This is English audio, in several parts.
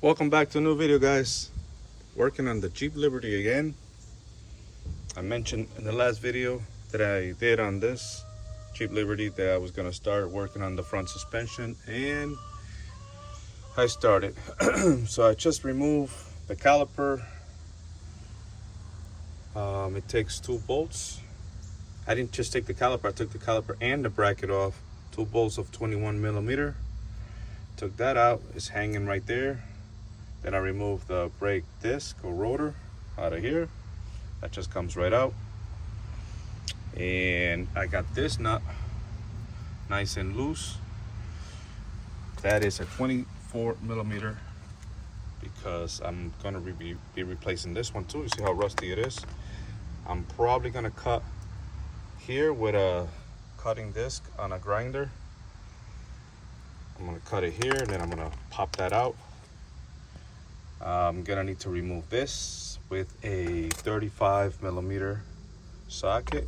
Welcome back to a new video, guys. Working on the Jeep Liberty again. I mentioned in the last video that I did on this Jeep Liberty that I was gonna start working on the front suspension, and I started. So I just removed the caliper. It takes 2 bolts. I didn't just take the caliper, I took the caliper and the bracket off. 2 bolts of 21 millimeter. Took that out, it's hanging right there. Then I removed the brake disc or rotor out of here. That just comes right out. And I got this nut nice and loose. That is a 24 millimeter because I'm gonna be replacing this one too. You see how rusty it is? I'm probably gonna cut here with a cutting disc on a grinder. I'm gonna cut it here and then I'm gonna pop that out. I'm gonna need to remove this with a 35 millimeter socket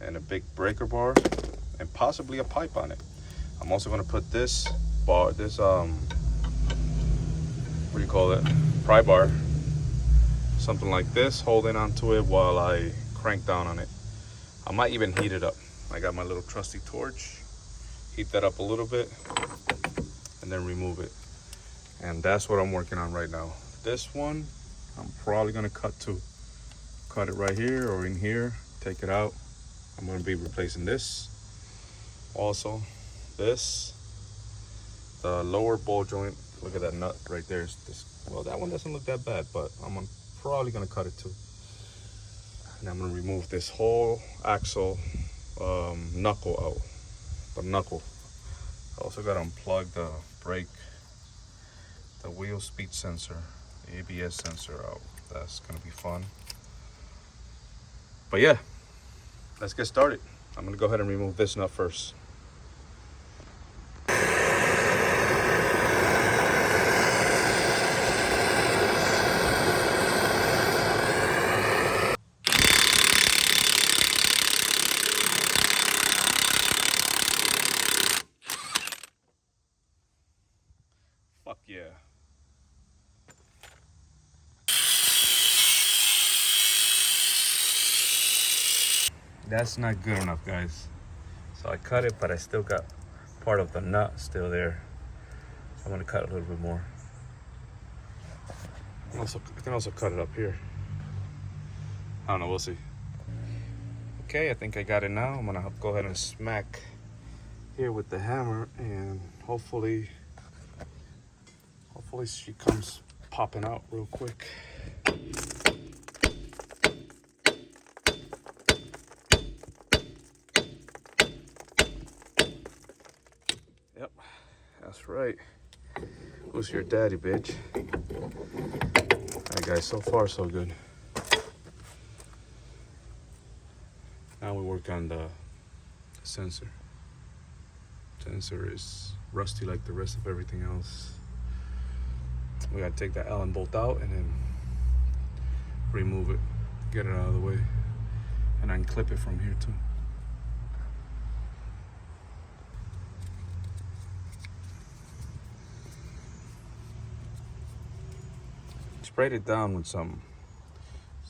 and a big breaker bar and possibly a pipe on it. I'm also gonna put this bar, what do you call it? Pry bar, something like this, holding onto it while I crank down on it. I might even heat it up. I got my little trusty torch. Heat that up a little bit and then remove it. And that's what I'm working on right now. This one, I'm probably gonna cut it right here or in here, take it out. I'm gonna be replacing this. Also, this, the lower ball joint, look at that nut right there. Well, that one doesn't look that bad, but I'm probably gonna cut it too. And I'm gonna remove this whole axle knuckle out. The knuckle. I also got to unplug the brake, the wheel speed sensor, the ABS sensor out. That's gonna be fun. But yeah, let's get started. I'm gonna go ahead and remove this nut first. Fuck yeah. That's not good enough, guys. So I cut it, but I still got part of the nut still there. So I'm gonna cut a little bit more. I can also cut it up here. I don't know, we'll see. Okay, I think I got it now. I'm gonna go ahead and smack here with the hammer, and hopefully she comes popping out real quick. Yep, that's right. Who's your daddy, bitch? Alright guys, so far so good. Now we work on the sensor. Sensor is rusty like the rest of everything else. We gotta take that Allen bolt out and then remove it, get it out of the way, and unclip it from here too. Sprayed it down with some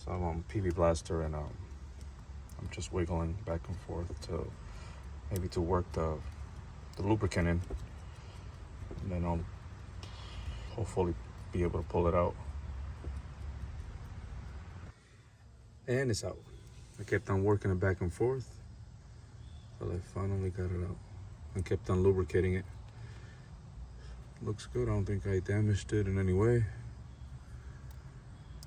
PV Blaster, and I'm just wiggling back and forth to work the lubricant in, and then I'll hopefully be able to pull it out. And it's out. I kept on working it back and forth till I finally got it out and kept on lubricating it. Looks good. I don't think I damaged it in any way,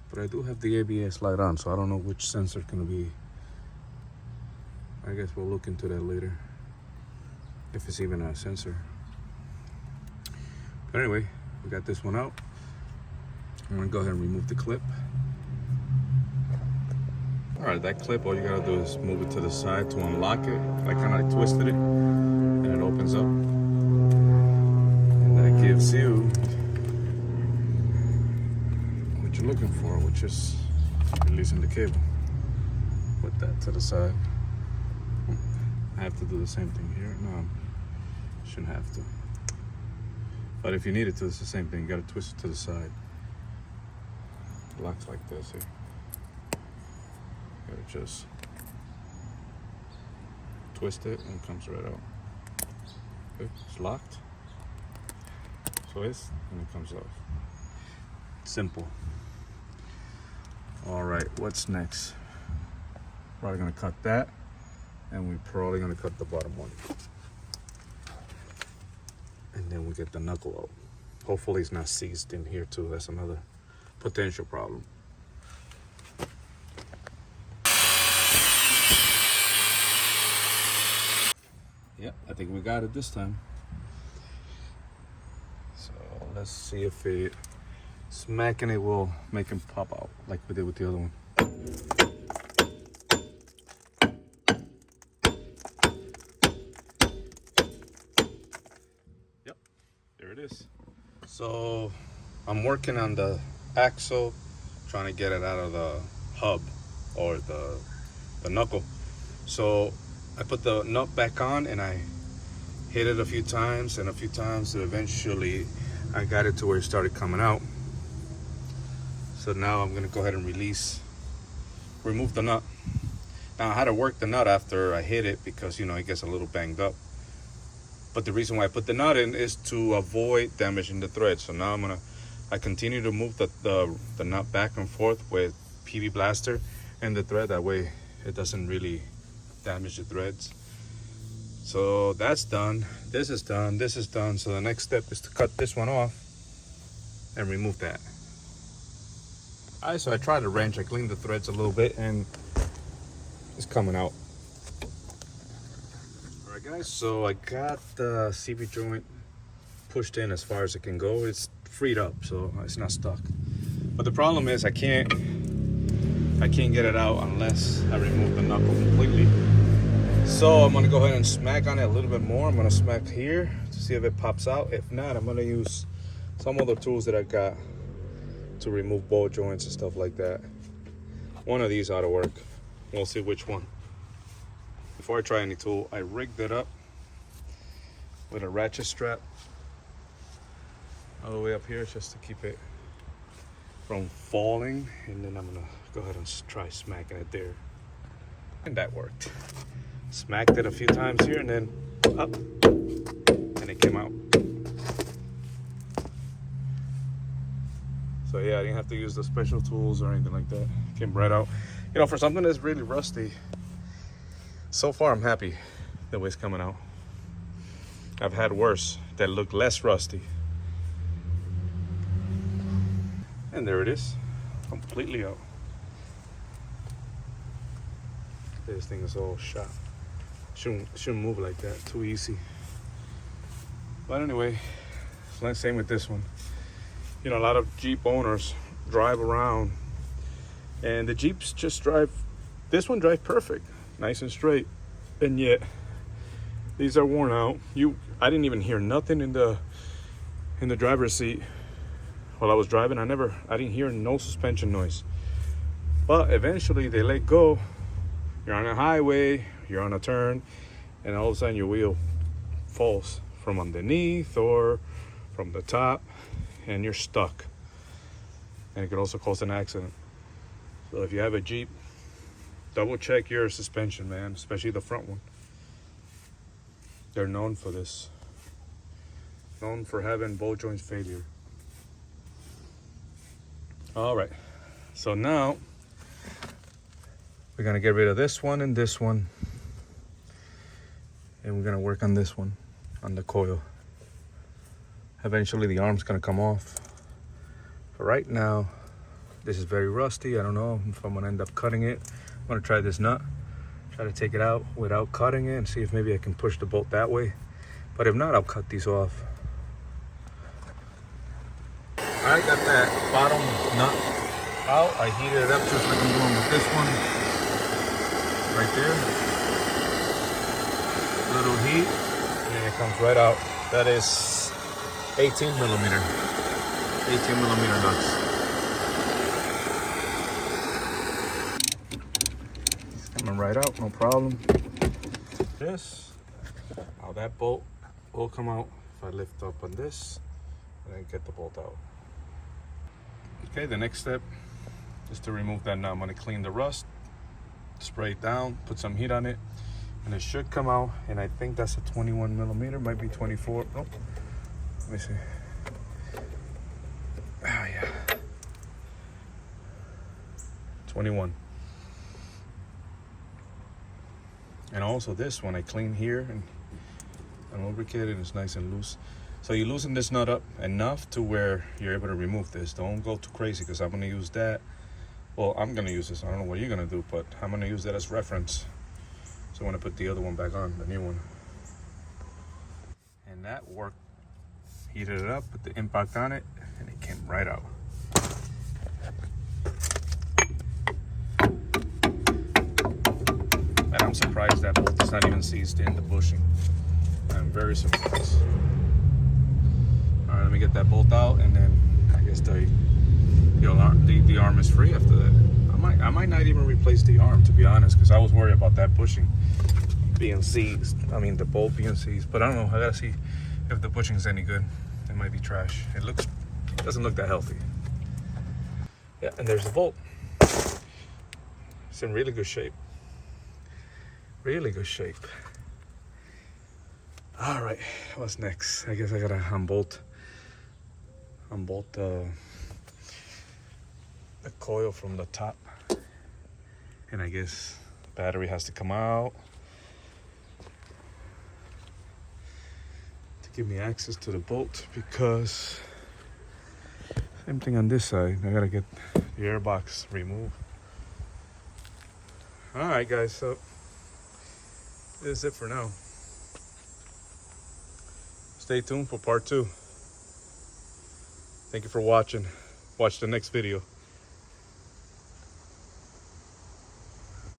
but I do have the ABS light on, so I don't know which sensor it's gonna be. I guess we'll look into that later, if it's even a sensor. But anyway, we got this one out. I'm gonna go ahead and remove the clip. All right, that clip, all you gotta do is move it to the side to unlock it. I kind of twisted it, and it opens up. And that gives you what you're looking for, which is releasing the cable. Put that to the side. I have to do the same thing here. No, shouldn't have to. But if you need it to, it's the same thing. You gotta twist it to the side. It locks like this here. You gotta just twist it and it comes right out. Okay, it's locked. Twist and it comes off. Simple. All right, what's next? Probably gonna cut that, and we're probably gonna cut the bottom one. And then we get the knuckle out. Hopefully it's not seized in here too. That's another potential problem. Yep, I think we got it this time. So let's see if it smacking it will make him pop out like we did with the other one. Yep, there it is. So I'm working on the axle, trying to get it out of the hub or the knuckle. So I put the nut back on and I hit it a few times and eventually I got it to where it started coming out. So now I'm gonna go ahead and remove the nut. Now I had to work the nut after I hit it because, you know, it gets a little banged up. But the reason why I put the nut in is to avoid damaging the thread. So now I continue to move the nut back and forth with PV Blaster and the thread. That way it doesn't really damage the threads. So that's done. This is done. This is done. So the next step is to cut this one off and remove that. Alright, so I tried the wrench. I cleaned the threads a little bit and it's coming out. Alright guys, so I got the CV joint pushed in as far as it can go. It's freed up, so it's not stuck. But the problem is I can't get it out unless I remove the knuckle completely. So I'm gonna go ahead and smack on it a little bit more. I'm gonna smack here to see if it pops out. If not, I'm gonna use some of the tools that I got to remove ball joints and stuff like that. One of these ought to work. We'll see which one. Before I try any tool, I rigged it up with a ratchet strap all the way up here just to keep it from falling. And then I'm gonna go ahead and try smacking it there. And that worked. Smacked it a few times here and then up, and it came out. So yeah, I didn't have to use the special tools or anything like that. It came right out. You know, for something that's really rusty, so far I'm happy the way it's coming out. I've had worse that look less rusty. And there it is, completely out. This thing is all shot. Shouldn't move like that, too easy. But anyway, same with this one. You know, a lot of Jeep owners drive around and the Jeeps just drive, this one drives perfect, nice and straight. And yet, these are worn out. I didn't even hear nothing in the driver's seat while I was driving. I didn't hear no suspension noise. But eventually they let go. You're on a highway, you're on a turn, and all of a sudden your wheel falls from underneath or from the top, and you're stuck. And it could also cause an accident. So if you have a Jeep, double check your suspension, man, especially the front one. They're known for this. Known for having ball joint failure. All right, so now we're gonna get rid of this one and this one. And we're gonna work on this one, on the coil. Eventually the arm's gonna come off. But right now, this is very rusty. I don't know if I'm gonna end up cutting it. I'm gonna try this nut, try to take it out without cutting it and see if maybe I can push the bolt that way. But if not, I'll cut these off. I got that bottom nut out. I heated it up just like I'm doing with this one. Right there. Little heat, and it comes right out. That is 18 millimeter. 18 millimeter nuts. It's coming right out, no problem. This, now that bolt will come out if I lift up on this. and then get the bolt out. Okay, the next step is to remove that nut. I'm gonna clean the rust, spray it down, put some heat on it, and it should come out. And I think that's a 21 millimeter, might be 24. Oh, let me see. Ah, yeah. 21. And also this one I clean here and lubricate it. It's nice and loose. So you loosen this nut up enough to where you're able to remove this. Don't go too crazy, because I'm gonna use that. Well, I'm gonna use this. I don't know what you're gonna do, but I'm gonna use that as reference. So I'm gonna put the other one back on, the new one. And that worked. Heated it up, put the impact on it, and it came right out. And I'm surprised that bolt is not even seized in the bushing. I'm very surprised. All right, let me get that bolt out, and then I guess the arm is free after that. I might not even replace the arm, to be honest, because I was worried about that bushing being seized. I mean, the bolt being seized, but I don't know. I gotta see if the bushing is any good. It might be trash. It doesn't look that healthy. Yeah, and there's the bolt. It's in really good shape. Really good shape. All right, what's next? I guess I gotta unbolt the coil from the top, and I guess the battery has to come out to give me access to the bolt, because same thing on this side. I gotta get the air box removed. All right, guys, so this is it for now. Stay tuned for part 2. Thank you for watching. Watch the next video.